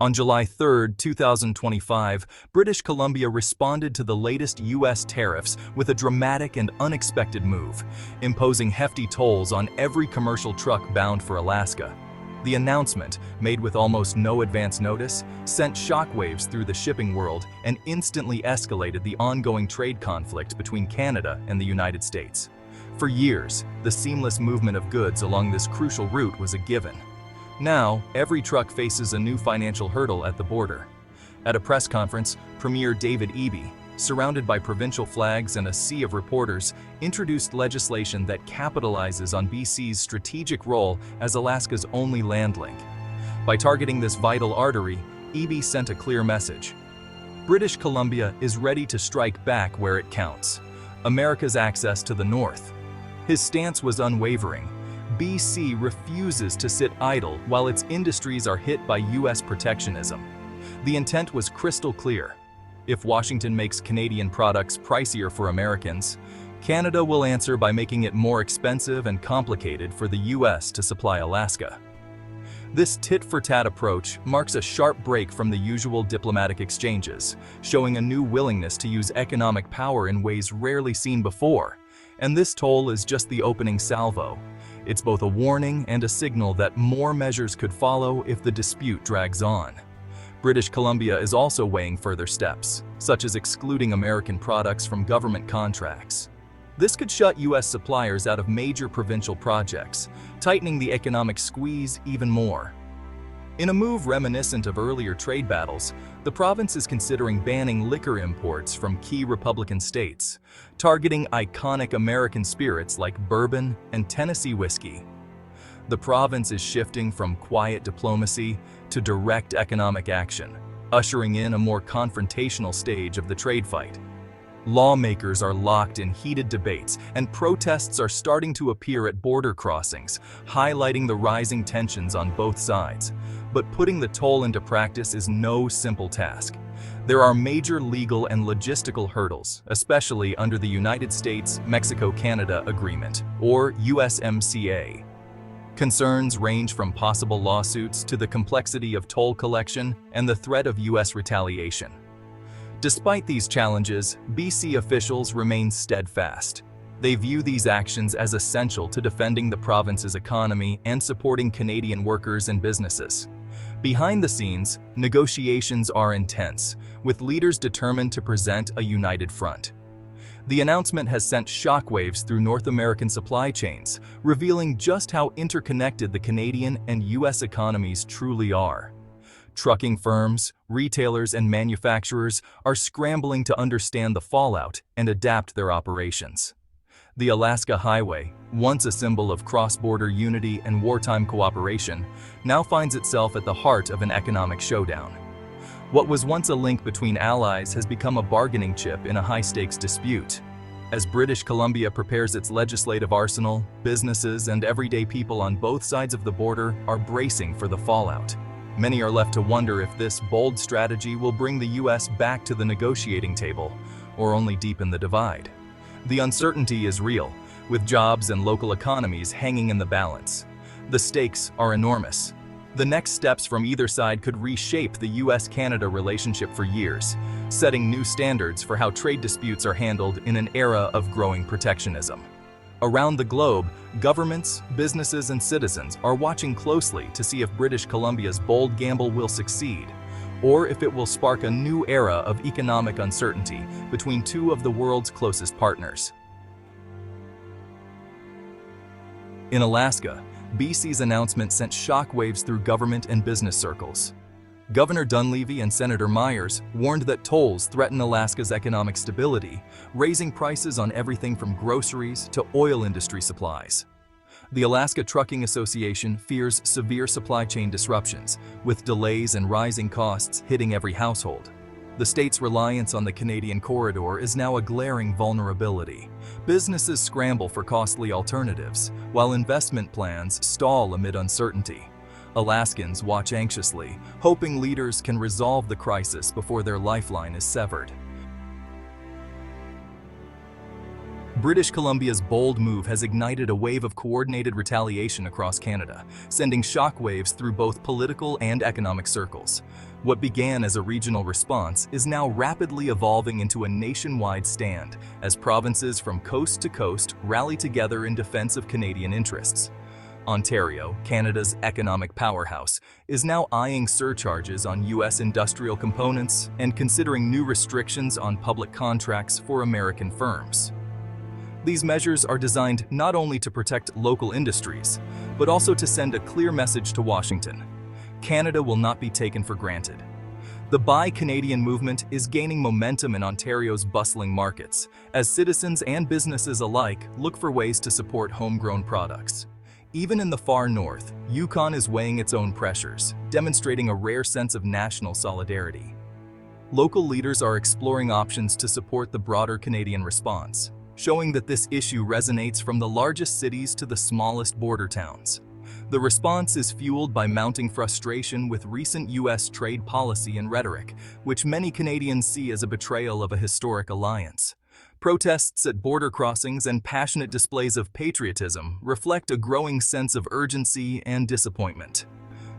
On July 3, 2025, British Columbia responded to the latest U.S. tariffs with a dramatic and unexpected move, imposing hefty tolls on every commercial truck bound for Alaska. The announcement, made with almost no advance notice, sent shockwaves through the shipping world and instantly escalated the ongoing trade conflict between Canada and the United States. For years, the seamless movement of goods along this crucial route was a given. Now, every truck faces a new financial hurdle at the border. At a press conference, Premier David Eby, surrounded by provincial flags and a sea of reporters, introduced legislation that capitalizes on BC's strategic role as Alaska's only land link. By targeting this vital artery, Eby sent a clear message. British Columbia is ready to strike back where it counts: America's access to the north. His stance was unwavering. BC refuses to sit idle while its industries are hit by U.S. protectionism. The intent was crystal clear. If Washington makes Canadian products pricier for Americans, Canada will answer by making it more expensive and complicated for the U.S. to supply Alaska. This tit-for-tat approach marks a sharp break from the usual diplomatic exchanges, showing a new willingness to use economic power in ways rarely seen before. And this toll is just the opening salvo. It's both a warning and a signal that more measures could follow if the dispute drags on. British Columbia is also weighing further steps, such as excluding American products from government contracts. This could shut U.S. suppliers out of major provincial projects, tightening the economic squeeze even more. In a move reminiscent of earlier trade battles, the province is considering banning liquor imports from key Republican states, targeting iconic American spirits like bourbon and Tennessee whiskey. The province is shifting from quiet diplomacy to direct economic action, ushering in a more confrontational stage of the trade fight. Lawmakers are locked in heated debates, and protests are starting to appear at border crossings, highlighting the rising tensions on both sides. But putting the toll into practice is no simple task. There are major legal and logistical hurdles, especially under the United States-Mexico-Canada Agreement, or USMCA. Concerns range from possible lawsuits to the complexity of toll collection and the threat of U.S. retaliation. Despite these challenges, BC officials remain steadfast. They view these actions as essential to defending the province's economy and supporting Canadian workers and businesses. Behind the scenes, negotiations are intense, with leaders determined to present a united front. The announcement has sent shockwaves through North American supply chains, revealing just how interconnected the Canadian and U.S. economies truly are. Trucking firms, retailers, and manufacturers are scrambling to understand the fallout and adapt their operations. The Alaska Highway, once a symbol of cross-border unity and wartime cooperation, now finds itself at the heart of an economic showdown. What was once a link between allies has become a bargaining chip in a high-stakes dispute. As British Columbia prepares its legislative arsenal, businesses and everyday people on both sides of the border are bracing for the fallout. Many are left to wonder if this bold strategy will bring the U.S. back to the negotiating table, or only deepen the divide. The uncertainty is real, with jobs and local economies hanging in the balance. The stakes are enormous. The next steps from either side could reshape the U.S.-Canada relationship for years, setting new standards for how trade disputes are handled in an era of growing protectionism. Around the globe, governments, businesses, and citizens are watching closely to see if British Columbia's bold gamble will succeed, or if it will spark a new era of economic uncertainty between two of the world's closest partners. In Alaska, BC's announcement sent shockwaves through government and business circles. Governor Dunleavy and Senator Myers warned that tolls threaten Alaska's economic stability, raising prices on everything from groceries to oil industry supplies. The Alaska Trucking Association fears severe supply chain disruptions, with delays and rising costs hitting every household. The state's reliance on the Canadian corridor is now a glaring vulnerability. Businesses scramble for costly alternatives, while investment plans stall amid uncertainty. Alaskans watch anxiously, hoping leaders can resolve the crisis before their lifeline is severed. British Columbia's bold move has ignited a wave of coordinated retaliation across Canada, sending shockwaves through both political and economic circles. What began as a regional response is now rapidly evolving into a nationwide stand, as provinces from coast to coast rally together in defense of Canadian interests. Ontario, Canada's economic powerhouse, is now eyeing surcharges on U.S. industrial components and considering new restrictions on public contracts for American firms. These measures are designed not only to protect local industries, but also to send a clear message to Washington. Canada will not be taken for granted. The Buy Canadian movement is gaining momentum in Ontario's bustling markets, as citizens and businesses alike look for ways to support homegrown products. Even in the far north, Yukon is weighing its own pressures, demonstrating a rare sense of national solidarity. Local leaders are exploring options to support the broader Canadian response, showing that this issue resonates from the largest cities to the smallest border towns. The response is fueled by mounting frustration with recent U.S. trade policy and rhetoric, which many Canadians see as a betrayal of a historic alliance. Protests at border crossings and passionate displays of patriotism reflect a growing sense of urgency and disappointment.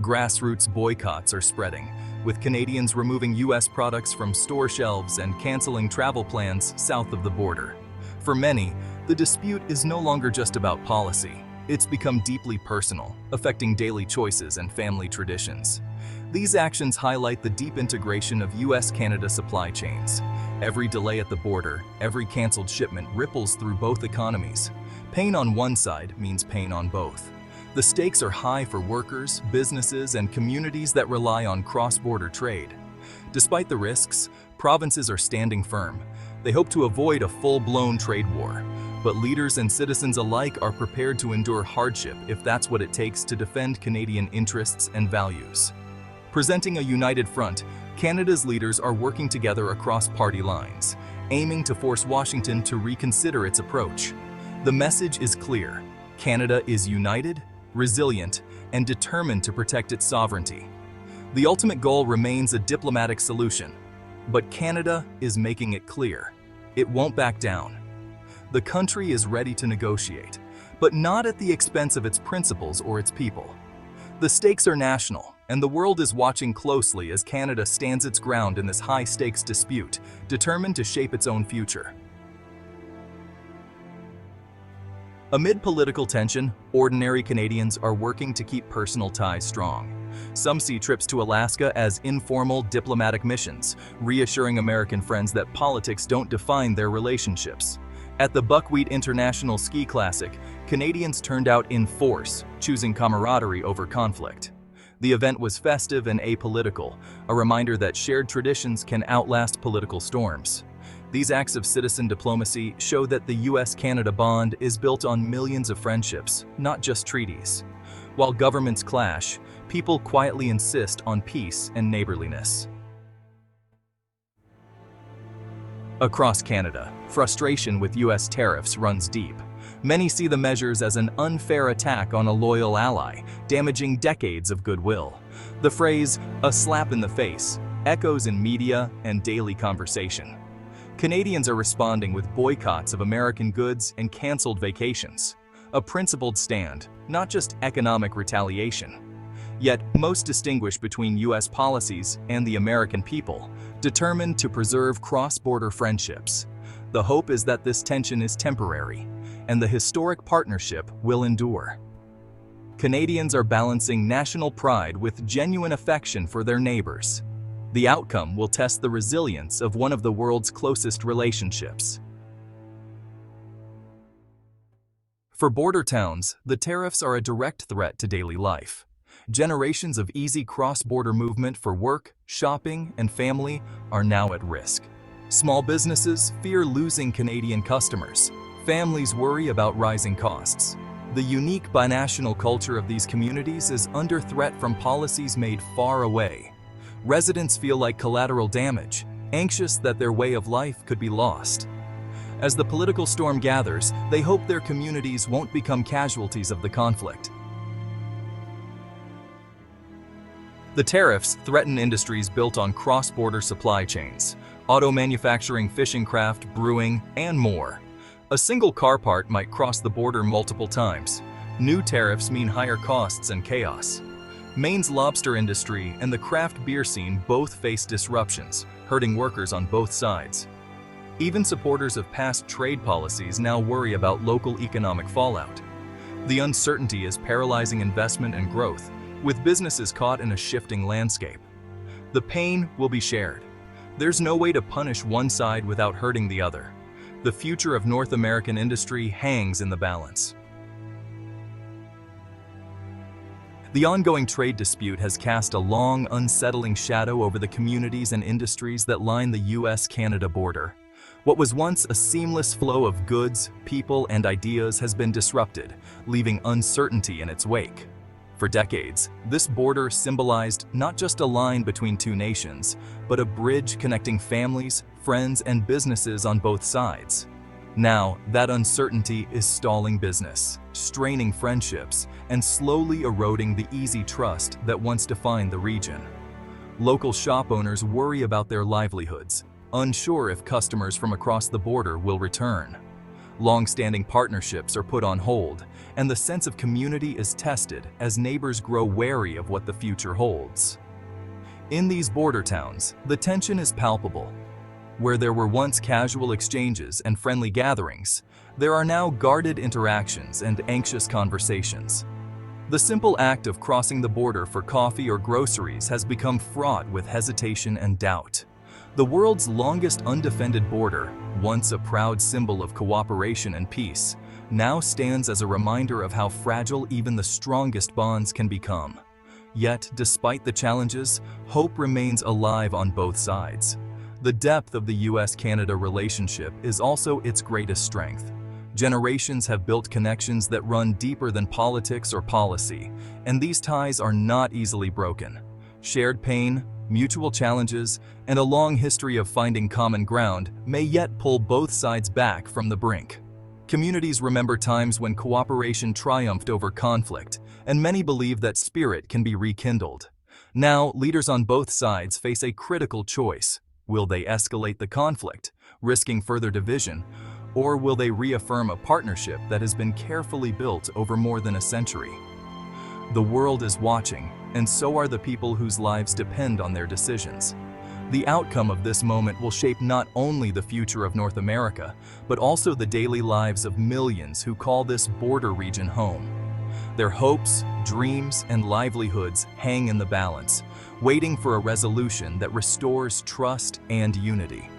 Grassroots boycotts are spreading, with Canadians removing U.S. products from store shelves and canceling travel plans south of the border. For many, the dispute is no longer just about policy. It's become deeply personal, affecting daily choices and family traditions. These actions highlight the deep integration of U.S.-Canada supply chains. Every delay at the border, every canceled shipment ripples through both economies. Pain on one side means pain on both. The stakes are high for workers, businesses, and communities that rely on cross-border trade. Despite the risks, provinces are standing firm. They hope to avoid a full-blown trade war, but leaders and citizens alike are prepared to endure hardship if that's what it takes to defend Canadian interests and values. Presenting a united front, Canada's leaders are working together across party lines, aiming to force Washington to reconsider its approach. The message is clear: Canada is united, resilient, and determined to protect its sovereignty. The ultimate goal remains a diplomatic solution, but Canada is making it clear: it won't back down. The country is ready to negotiate, but not at the expense of its principles or its people. The stakes are national, and the world is watching closely as Canada stands its ground in this high-stakes dispute, determined to shape its own future. Amid political tension, ordinary Canadians are working to keep personal ties strong. Some see trips to Alaska as informal diplomatic missions, reassuring American friends that politics don't define their relationships. At the Buckwheat International Ski Classic, Canadians turned out in force, choosing camaraderie over conflict. The event was festive and apolitical, a reminder that shared traditions can outlast political storms. These acts of citizen diplomacy show that the U.S.-Canada bond is built on millions of friendships, not just treaties. While governments clash, people quietly insist on peace and neighborliness. Across Canada, frustration with U.S. tariffs runs deep. Many see the measures as an unfair attack on a loyal ally, damaging decades of goodwill. The phrase, "a slap in the face," echoes in media and daily conversation. Canadians are responding with boycotts of American goods and canceled vacations. A principled stand, not just economic retaliation. Yet, most distinguish between U.S. policies and the American people, determined to preserve cross-border friendships. The hope is that this tension is temporary, and the historic partnership will endure. Canadians are balancing national pride with genuine affection for their neighbors. The outcome will test the resilience of one of the world's closest relationships. For border towns, the tariffs are a direct threat to daily life. Generations of easy cross-border movement for work, shopping, and family are now at risk. Small businesses fear losing Canadian customers. Families worry about rising costs. The unique binational culture of these communities is under threat from policies made far away. Residents feel like collateral damage, anxious that their way of life could be lost. As the political storm gathers, they hope their communities won't become casualties of the conflict. The tariffs threaten industries built on cross-border supply chains, auto manufacturing, fishing craft, brewing, and more. A single car part might cross the border multiple times. New tariffs mean higher costs and chaos. Maine's lobster industry and the craft beer scene both face disruptions, hurting workers on both sides. Even supporters of past trade policies now worry about local economic fallout. The uncertainty is paralyzing investment and growth, with businesses caught in a shifting landscape. The pain will be shared. There's no way to punish one side without hurting the other. The future of North American industry hangs in the balance. The ongoing trade dispute has cast a long, unsettling shadow over the communities and industries that line the US-Canada border. What was once a seamless flow of goods, people, and ideas has been disrupted, leaving uncertainty in its wake. For decades, this border symbolized not just a line between two nations, but a bridge connecting families, friends, and businesses on both sides. Now, that uncertainty is stalling business, straining friendships, and slowly eroding the easy trust that once defined the region. Local shop owners worry about their livelihoods, unsure if customers from across the border will return. Long-standing partnerships are put on hold, and the sense of community is tested as neighbors grow wary of what the future holds. In these border towns, the tension is palpable. Where there were once casual exchanges and friendly gatherings, there are now guarded interactions and anxious conversations. The simple act of crossing the border for coffee or groceries has become fraught with hesitation and doubt. The world's longest undefended border, once a proud symbol of cooperation and peace, now stands as a reminder of how fragile even the strongest bonds can become. Yet, despite the challenges, hope remains alive on both sides. The depth of the US-Canada relationship is also its greatest strength. Generations have built connections that run deeper than politics or policy, and these ties are not easily broken. Shared pain, mutual challenges, and a long history of finding common ground may yet pull both sides back from the brink. Communities remember times when cooperation triumphed over conflict, and many believe that spirit can be rekindled. Now, leaders on both sides face a critical choice. Will they escalate the conflict, risking further division, or will they reaffirm a partnership that has been carefully built over more than a century? The world is watching, and so are the people whose lives depend on their decisions. The outcome of this moment will shape not only the future of North America, but also the daily lives of millions who call this border region home. Their hopes, dreams, and livelihoods hang in the balance, waiting for a resolution that restores trust and unity.